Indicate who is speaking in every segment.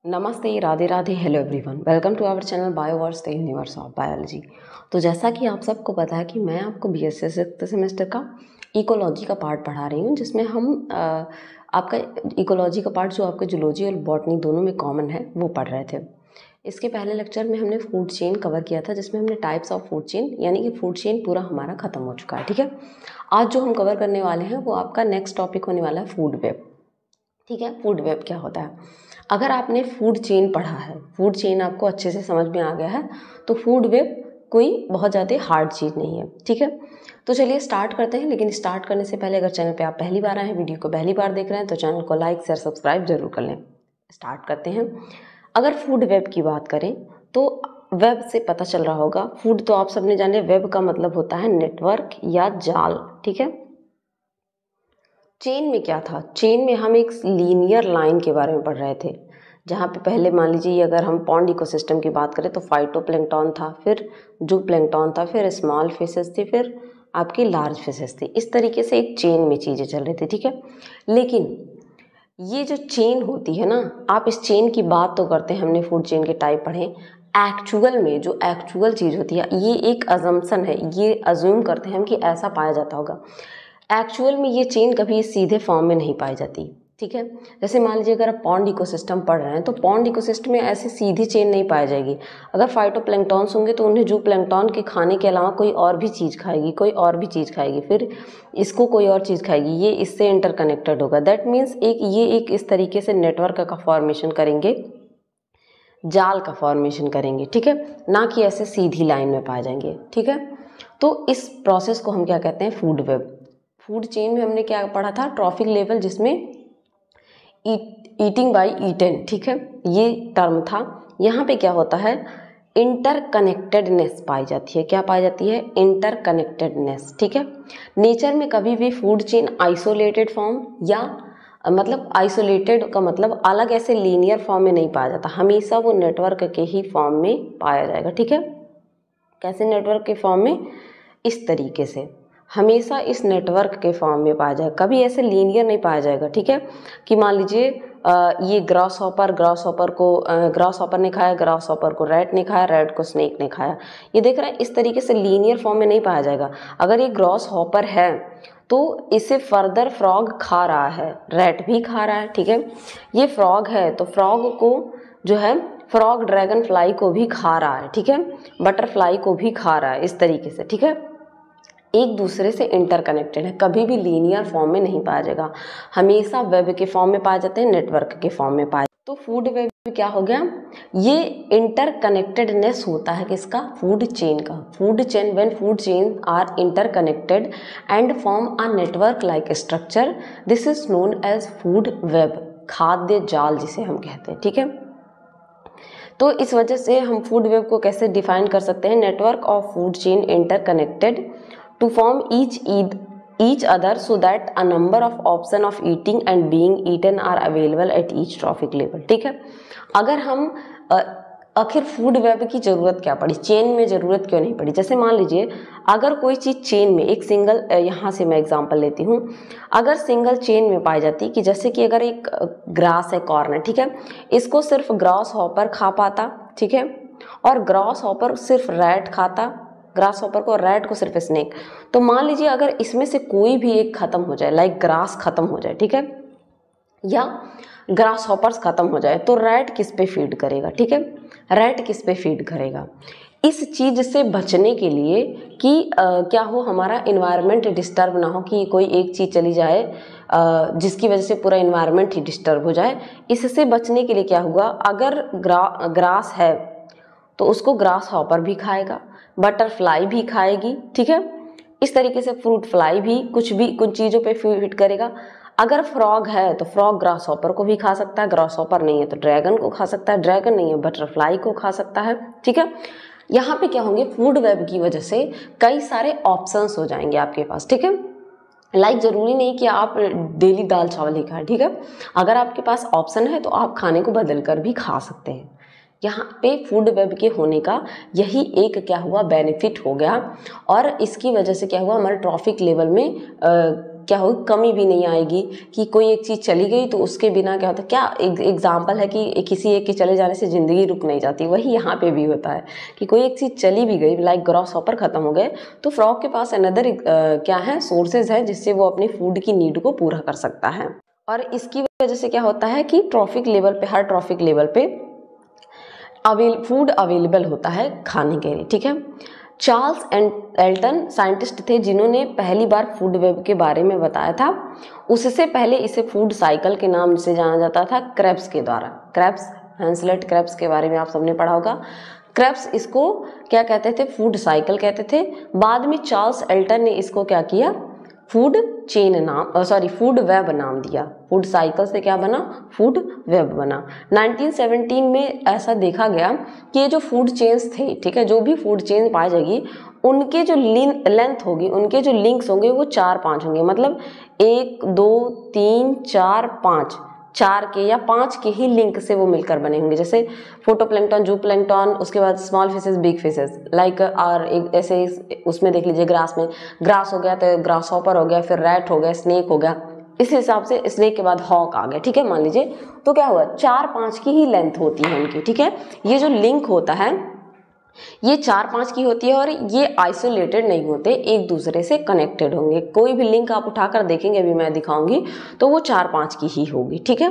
Speaker 1: नमस्ते, Radhe Radhe, hello everyone, welcome to our channel Bioverse the universe of biology. तो जैसा कि आप सबको पता है कि मैं आपको बीएससी सिक्स्थ सेमेस्टर का इकोलॉजी का पार्ट पढ़ा रही हूँ, जिसमें हम आपका इकोलॉजी का पार्ट जो आपके जूलॉजी और बॉटनी दोनों में कॉमन है वो पढ़ रहे थे। इसके पहले लेक्चर में हमने फूड चेन कवर किया था, जिसमें हमने टाइप्स ऑफ फूड चेन यानी कि फूड चेन पूरा हमारा खत्म हो चुका है। ठीक है, आज जो हम कवर करने वाले हैं वो आपका नेक्स्ट टॉपिक होने वाला है फूड वेब। ठीक है, फूड वेब क्या होता है? अगर आपने फूड चेन पढ़ा है, फूड चेन आपको अच्छे से समझ में आ गया है, तो फूड वेब कोई बहुत ज़्यादा हार्ड चीज़ नहीं है। ठीक है, तो चलिए स्टार्ट करते हैं। लेकिन स्टार्ट करने से पहले अगर चैनल पे आप पहली बार आए हैं, वीडियो को पहली बार देख रहे हैं, तो चैनल को लाइक शेयर सब्सक्राइब जरूर कर लें। स्टार्ट करते हैं। अगर फूड वेब की बात करें तो वेब से पता चल रहा होगा, फूड तो आप सबने जाने, वेब का मतलब होता है नेटवर्क या जाल। ठीक है, चेन में क्या था? चेन में हम एक लीनियर लाइन के बारे में पढ़ रहे थे, जहाँ पे पहले मान लीजिए अगर हम पॉन्ड इकोसिस्टम की बात करें तो फाइटोप्लैंक्टन था, फिर जूप्लैंक्टन था, फिर स्मॉल फिशेस थी, फिर आपकी लार्ज फिशेस थी। इस तरीके से एक चेन में चीज़ें चल रही थी। ठीक है, लेकिन ये जो चेन होती है ना, आप इस चेन की बात तो करते हैं, हमने फूड चेन के टाइप पढ़े। एक्चुअल में जो एक्चुअल चीज़ होती है, ये एक अजम्पशन है, ये अज्यूम करते हैं हम कि ऐसा पाया जाता होगा। एक्चुअल में ये चेन कभी सीधे फॉर्म में नहीं पाई जाती। ठीक है, जैसे मान लीजिए अगर आप पॉन्ड इकोसिस्टम पढ़ रहे हैं तो पॉन्ड इकोसिस्टम में ऐसी सीधी चेन नहीं पाई जाएगी। अगर फाइटोप्लैंक्टन्स होंगे तो उन्हें जूप्लैंक्टन के खाने के अलावा कोई और भी चीज़ खाएगी, कोई और भी चीज़ खाएगी, फिर इसको कोई और चीज़ खाएगी, ये इससे इंटरकनेक्टेड होगा। दैट मीन्स एक इस तरीके से नेटवर्क का फॉर्मेशन करेंगे, जाल का फॉर्मेशन करेंगे। ठीक है, ना कि ऐसे सीधी लाइन में पाए जाएंगे। ठीक है, तो इस प्रोसेस को हम क्या कहते हैं? Food web. फूड चेन में हमने क्या पढ़ा था? ट्रॉफिक लेवल, जिसमें ईटिंग बाय ईटन। ठीक है, ये टर्म था। यहाँ पे क्या होता है? इंटरकनेक्टेडनेस पाई जाती है। क्या पाई जाती है? इंटरकनेक्टेडनेस। ठीक है, नेचर में कभी भी फूड चेन आइसोलेटेड फॉर्म या मतलब आइसोलेटेड का मतलब अलग ऐसे लीनियर फॉर्म में नहीं पाया जाता, हमेशा वो नेटवर्क के ही फॉर्म में पाया जाएगा। ठीक है, कैसे नेटवर्क के फॉर्म में? इस तरीके से हमेशा इस नेटवर्क के फॉर्म में पाया जाएगा, कभी ऐसे लीनियर नहीं पाया जाएगा। ठीक है, कि मान लीजिए ये ग्रास हॉपर ने खाया, ग्रास हॉपर को रैट ने खाया, रैट को स्नेक ने खाया। ये देख रहे हैं, इस तरीके से लीनियर फॉर्म में नहीं पाया जाएगा। अगर ये ग्रास हॉपर है तो इसे फर्दर फ्रॉग खा रहा है, रैट भी खा रहा है। ठीक है, ये फ्रॉग है तो फ्रॉग को जो है, फ्रॉग ड्रैगन फ्लाई को भी खा रहा है। ठीक है, बटरफ्लाई को भी खा रहा है, इस तरीके से। ठीक है, एक दूसरे से इंटरकनेक्टेड है, कभी भी लीनियर फॉर्म में नहीं पाया जाएगा, हमेशा वेब के फॉर्म में पाए जाते हैं, नेटवर्क के फॉर्म में पाए। तो फूड वेब क्या हो गया? ये इंटरकनेक्टेडनेस होता है किसका? फूड चेन का। Food chain, when food chain are interconnected and form a network like structure, this is known as food web, खाद्य जाल जिसे हम कहते हैं। ठीक है, तो इस वजह से हम फूड वेब को कैसे डिफाइन कर सकते हैं? Network of food chain interconnected to form each other so that a number of option of eating and being eaten are available at each trophic level। ठीक है, अगर हम आखिर फूड वेब की जरूरत क्या पड़ी, चेन में जरूरत क्यों नहीं पड़ी? जैसे मान लीजिए अगर कोई चीज़ चेन में एक सिंगल, यहाँ से मैं एग्जांपल लेती हूँ, अगर सिंगल चेन में पाई जाती, कि जैसे कि अगर एक ग्रास है, कॉर्न है, ठीक है, इसको सिर्फ ग्रास हॉपर खा पाता। ठीक है, और ग्रास हॉपर सिर्फ रैट खाता, ग्रास हॉपर को, रैट को सिर्फ स्नेक। तो मान लीजिए अगर इसमें से कोई भी एक खत्म हो जाए, लाइक ग्रास खत्म हो जाए, ठीक है, या ग्रास हॉपर्स खत्म हो जाए, तो रैट किस पे फीड करेगा? ठीक है, रैट किस पे फीड करेगा? इस चीज़ से बचने के लिए कि क्या हो, हमारा इन्वायरमेंट डिस्टर्ब ना हो, कि कोई एक चीज़ चली जाए जिसकी वजह से पूरा इन्वायरमेंट ही डिस्टर्ब हो जाए, इससे बचने के लिए क्या हुआ? अगर ग्रास है तो उसको ग्रास हॉपर भी खाएगा, बटरफ्लाई भी खाएगी। ठीक है, इस तरीके से फ्रूट फ्लाई भी कुछ चीज़ों पे फीड करेगा। अगर फ्रॉग है तो फ्रॉग ग्रास हॉपर को भी खा सकता है, ग्रास हॉपर नहीं है तो ड्रैगन को खा सकता है, ड्रैगन नहीं है बटरफ्लाई को खा सकता है। ठीक है, यहाँ पे क्या होंगे? फूड वेब की वजह से कई सारे ऑप्शंस हो जाएंगे आपके पास। ठीक है, लाइक जरूरी नहीं कि आप डेली दाल चावल ही खाएं। ठीक है, अगर आपके पास ऑप्शन है तो आप खाने को बदल कर भी खा सकते हैं। यहाँ पे फूड वेब के होने का यही एक क्या हुआ? बेनिफिट हो गया, और इसकी वजह से क्या हुआ? हमारे ट्रॉफिक लेवल में क्या होगी, कमी भी नहीं आएगी कि कोई एक चीज़ चली गई तो उसके बिना क्या होता है, क्या एग्जाम्पल है कि किसी एक के चले जाने से ज़िंदगी रुक नहीं जाती, वही यहाँ पे भी होता है कि कोई एक चीज़ चली भी गई, लाइक ग्रॉस हॉपर ख़त्म हो गए तो फ्रॉग के पास अनदर क्या है, सोर्सेज है जिससे वो अपनी फूड की नीड को पूरा कर सकता है। और इसकी वजह से क्या होता है कि ट्रॉफिक लेवल पे, हर ट्रॉफिक लेवल पे फूड अवेलेबल होता है खाने के लिए, ठीक है। चार्ल्स एल्टन साइंटिस्ट थे जिन्होंने पहली बार फूड वेब के बारे में बताया था। उससे पहले इसे फूड साइकिल के नाम से जाना जाता था, क्रेब्स के द्वारा। क्रेब्स, हैंसलेट क्रेब्स के बारे में आप सबने पढ़ा होगा। क्रेब्स इसको क्या कहते थे, फूड साइकिल कहते थे। बाद में चार्ल्स एल्टन ने इसको क्या किया, फूड वेब नाम दिया। फूड साइकिल से क्या बना, फूड वेब बना। 1917 में ऐसा देखा गया कि ये जो फूड चेन्स थे, ठीक है, जो भी फूड चेन पाई जाएगी उनके जो लेंथ होगी, उनके जो लिंक्स होंगे वो 4-5 होंगे, मतलब 1 2 3 4 5, 4 के या 5 के ही लिंक से वो मिलकर बने होंगे। जैसे फोटोप्लैंक्टन, जूप्लैंक्टन, उसके बाद small fishes, big fishes, like और एक ऐसे उसमें देख लीजिए ग्रास में, ग्रास हो गया तो ग्रास हॉपर हो गया, फिर रैट हो गया, स्नेक हो गया, इस हिसाब से स्नेक के बाद हॉक आ गया, ठीक है, मान लीजिए। तो क्या हुआ, 4-5 की ही लेंथ होती है उनकी, ठीक है। ये जो लिंक होता है ये 4-5 की होती है और ये आइसोलेटेड नहीं होते, एक दूसरे से कनेक्टेड होंगे। कोई भी लिंक आप उठाकर देखेंगे, अभी मैं दिखाऊंगी, तो वो 4-5 की ही होगी, ठीक है।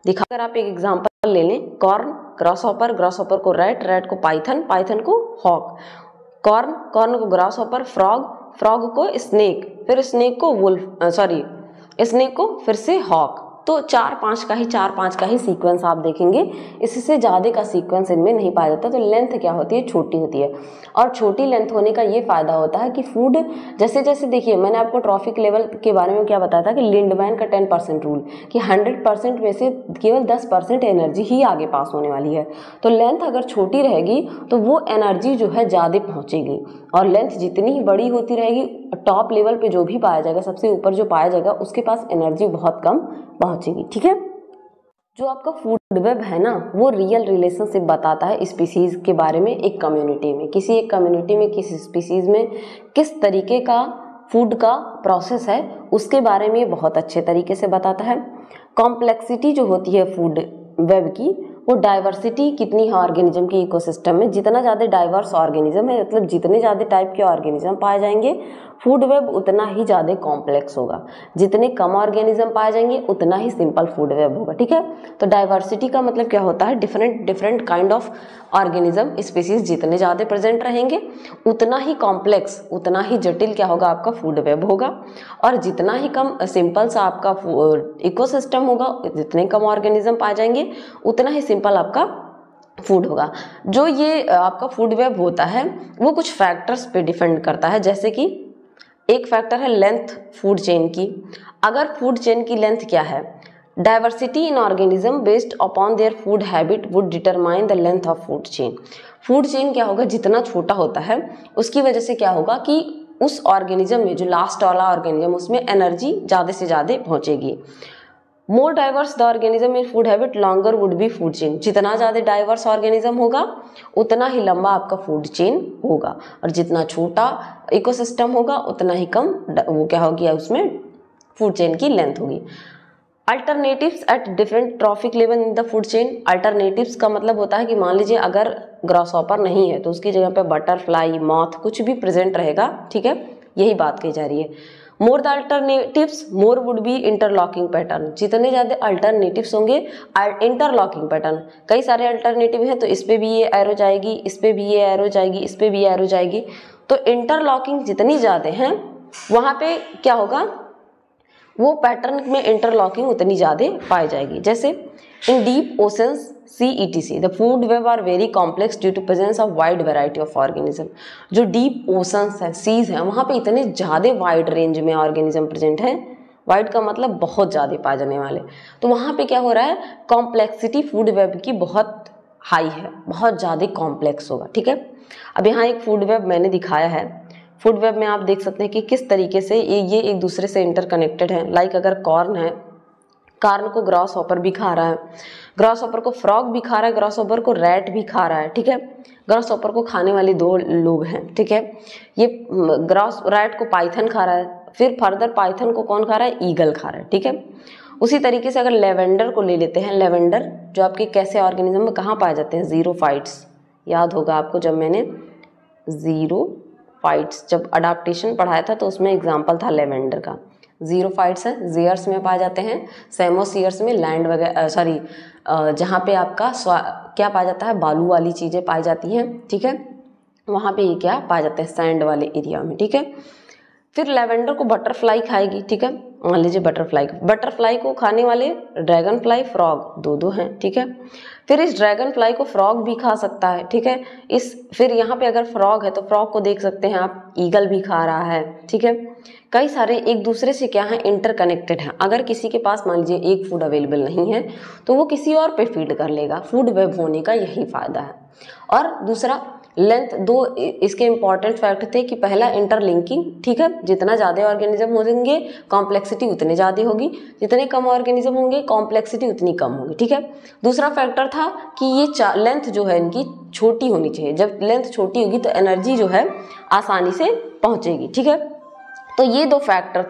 Speaker 1: अगर आप एक एग्जांपल ले लें, कॉर्न, ग्रास हॉपर को रैट, रैट को पाइथन, पाइथन को हॉक, कॉर्न को ग्रास हॉपर, फ्रॉग को स्नेक, फिर स्नेक को स्नेक को फिर से हॉक। तो 4-5 का ही सीक्वेंस आप देखेंगे, इससे ज़्यादा का सीक्वेंस इनमें नहीं पाया जाता। तो लेंथ क्या होती है, छोटी होती है। और छोटी लेंथ होने का ये फायदा होता है कि फूड जैसे जैसे, देखिए मैंने आपको ट्रॉफिक लेवल के बारे में क्या बताया था कि लिंडमैन का 10% रूल, कि 100% में से केवल 10% एनर्जी ही आगे पास होने वाली है। तो लेंथ अगर छोटी रहेगी तो वो एनर्जी जो है ज़्यादा पहुँचेगी, और लेंथ जितनी ही बड़ी होती रहेगी, टॉप लेवल पे जो भी पाया जाएगा, सबसे ऊपर जो पाया जाएगा, उसके पास एनर्जी बहुत कम पहुंचेगी, ठीक है। जो आपका फूड वेब है ना, वो रियल रिलेशनशिप बताता है स्पीसीज के बारे में। एक कम्युनिटी में, किसी एक कम्युनिटी में, किसी स्पीसीज में किस तरीके का फूड का प्रोसेस है, उसके बारे में बहुत अच्छे तरीके से बताता है। कॉम्प्लेक्सिटी जो होती है फूड वेब की, वो डाइवर्सिटी कितनी है ऑर्गेनिज्म की इकोसिस्टम में, जितना ज़्यादा डाइवर्स ऑर्गेनिज्म है, मतलब जितने ज़्यादा टाइप के ऑर्गेनिज्म पाए जाएंगे, फूड वेब उतना ही ज़्यादा कॉम्प्लेक्स होगा। जितने कम ऑर्गेनिज्म पाए जाएंगे उतना ही सिंपल फूड वेब होगा, ठीक है। तो डाइवर्सिटी का मतलब क्या होता है, different kind of organism species जितने ज़्यादा प्रेजेंट रहेंगे उतना ही कॉम्प्लेक्स, उतना ही जटिल क्या होगा, आपका फूड वेब होगा। और जितना ही कम सिंपल सा आपका इकोसिस्टम होगा, जितने कम ऑर्गेनिज्म पाए जाएंगे उतना ही सिंपल आपका फूड होगा। जो ये आपका फूड वेब होता है वो कुछ फैक्टर्स पे डिपेंड करता है, जैसे कि एक फैक्टर है लेंथ फूड चेन की। अगर फूड चेन की लेंथ क्या है, diversity in organism based upon their food habit would determine the length of food chain. Food chain क्या होगा, जितना छोटा होता है उसकी वजह से क्या होगा कि उस ऑर्गेनिज्म में, जो लास्ट वाला ऑर्गेनिज्म, उसमें एनर्जी ज़्यादा से ज़्यादा पहुँचेगी। More diverse the organism in food habit longer would be food chain. जितना ज़्यादा डाइवर्स ऑर्गेनिज्म होगा उतना ही लंबा आपका फूड चेन होगा, और जितना छोटा इकोसिस्टम होगा उतना ही कम वो क्या होगी, उसमें फूड चेन की लेंथ होगी। Alternatives at different trophic level in the food chain. Alternatives का मतलब होता है कि मान लीजिए अगर ग्रासहॉपर नहीं है तो उसकी जगह पे बटरफ्लाई, मॉथ, कुछ भी प्रेजेंट रहेगा, ठीक है, यही बात कही जा रही है। More the alternatives more would be interlocking pattern. जितने ज़्यादा अल्टरनेटिव्स होंगे, इंटरलॉकिंग पैटर्न, कई सारे अल्टरनेटिव हैं तो इस पर भी ये एरो जाएगी, इस पर भी ये एरो जाएगी, इस पर भी एरो जाएगी। तो इंटरलॉकिंग जितनी ज़्यादा हैं वहाँ पे क्या होगा, वो पैटर्न में इंटरलॉकिंग उतनी ज़्यादा पाई जाएगी। जैसे in deep oceans CETC the food web are very complex due to presence of wide variety of organism. जो डीप ओशंस है, सीज है, वहाँ पे इतने ज़्यादा वाइड रेंज में ऑर्गेनिज्म प्रेजेंट है। वाइड का मतलब बहुत ज़्यादा पाए जाने वाले। तो वहाँ पे क्या हो रहा है, कॉम्प्लेक्सिटी फूड वेब की बहुत हाई है, बहुत ज़्यादा कॉम्प्लेक्स होगा, ठीक है। अब यहाँ एक फूड वेब मैंने दिखाया है। फूड वेब में आप देख सकते हैं कि किस तरीके से ये एक दूसरे से इंटरकनेक्टेड है। लाइक अगर कॉर्न है, कॉर्न को ग्रास हॉपर भी खा रहा है, ग्रास हॉपर को फ्रॉग भी खा रहा है, ग्रास हॉपर को रैट भी खा रहा है, ठीक है। ग्रास हॉपर को खाने वाले 2 लोग हैं, ठीक है। ये रैट को पाइथन खा रहा है, फिर फर्दर पाइथन को कौन खा रहा है, ईगल खा रहा है, ठीक है। उसी तरीके से अगर लेवेंडर को ले लेते हैं, लेवेंडर जो आपके कैसे ऑर्गेनिज्म में कहाँ पाए जाते हैं, ज़ीरोफाइट्स, याद होगा आपको जब मैंने ज़ीरोफाइट्स जब अडाप्टेशन पढ़ाया था तो उसमें एग्जाम्पल था लेवेंडर का। ज़ीरोफाइट्स है ज़ेयर्स में पाए जाते हैं, सेमोसियर्स में लैंड वगैरह सॉरी जहाँ पे आपका क्या पाया जाता है, बालू वाली चीज़ें पाई जाती हैं, ठीक है, वहाँ पे ये क्या पाया जाता है, सैंड वाले एरिया में, ठीक है। फिर लेवेंडर को बटरफ्लाई खाएगी, ठीक है, मान लीजिए बटरफ्लाई को खाने वाले ड्रैगन फ्लाई, फ्रॉग, दो हैं, ठीक है। फिर इस ड्रैगन फ्लाई को फ्रॉग भी खा सकता है, ठीक है। फिर यहाँ पे अगर फ्रॉग है तो फ्रॉग को देख सकते हैं आप, ईगल भी खा रहा है, ठीक है। कई सारे एक दूसरे से क्या है, इंटरकनेक्टेड हैं। अगर किसी के पास मान लीजिए एक फूड अवेलेबल नहीं है तो वो किसी और पे फीड कर लेगा, फूड वेब होने का यही फायदा है। और दूसरा लेंथ, दो इसके इंपॉर्टेंट फैक्ट थे कि पहला इंटरलिंकिंग, ठीक है, जितना ज़्यादा ऑर्गेनिज्म होंगे कॉम्प्लेक्सिटी उतनी ज़्यादा होगी, जितने कम ऑर्गेनिज्म होंगे कॉम्प्लेक्सिटी उतनी कम होगी, ठीक है। दूसरा फैक्टर था कि ये लेंथ जो है इनकी छोटी होनी चाहिए, जब लेंथ छोटी होगी तो एनर्जी जो है आसानी से पहुँचेगी, ठीक है। तो ये दो फैक्टर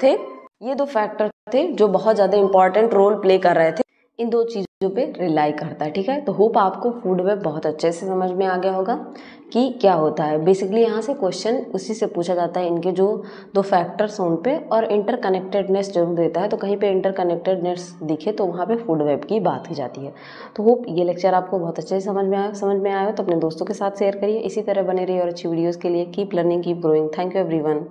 Speaker 1: थे जो बहुत ज़्यादा इंपॉर्टेंट रोल प्ले कर रहे थे, इन दो चीज़ों पे रिलाई करता है, ठीक है। तो होप आपको फूड वेब बहुत अच्छे से समझ में आ गया होगा कि क्या होता है। बेसिकली यहाँ से क्वेश्चन उसी से पूछा जाता है, इनके जो दो फैक्टर्स उन पे, और इंटरकनेक्टेडनेस जरूर देता है, तो कहीं पे इंटरकनेक्टेडनेस दिखे तो वहाँ पे फूड वेब की बात की जाती है। तो होप ये लेक्चर आपको बहुत अच्छे से समझ में आया हो तो अपने दोस्तों के साथ शेयर करिए। इसी तरह बने रहिए और अच्छी वीडियोज़ के लिए। Keep learning, keep growing. Thank you everyone.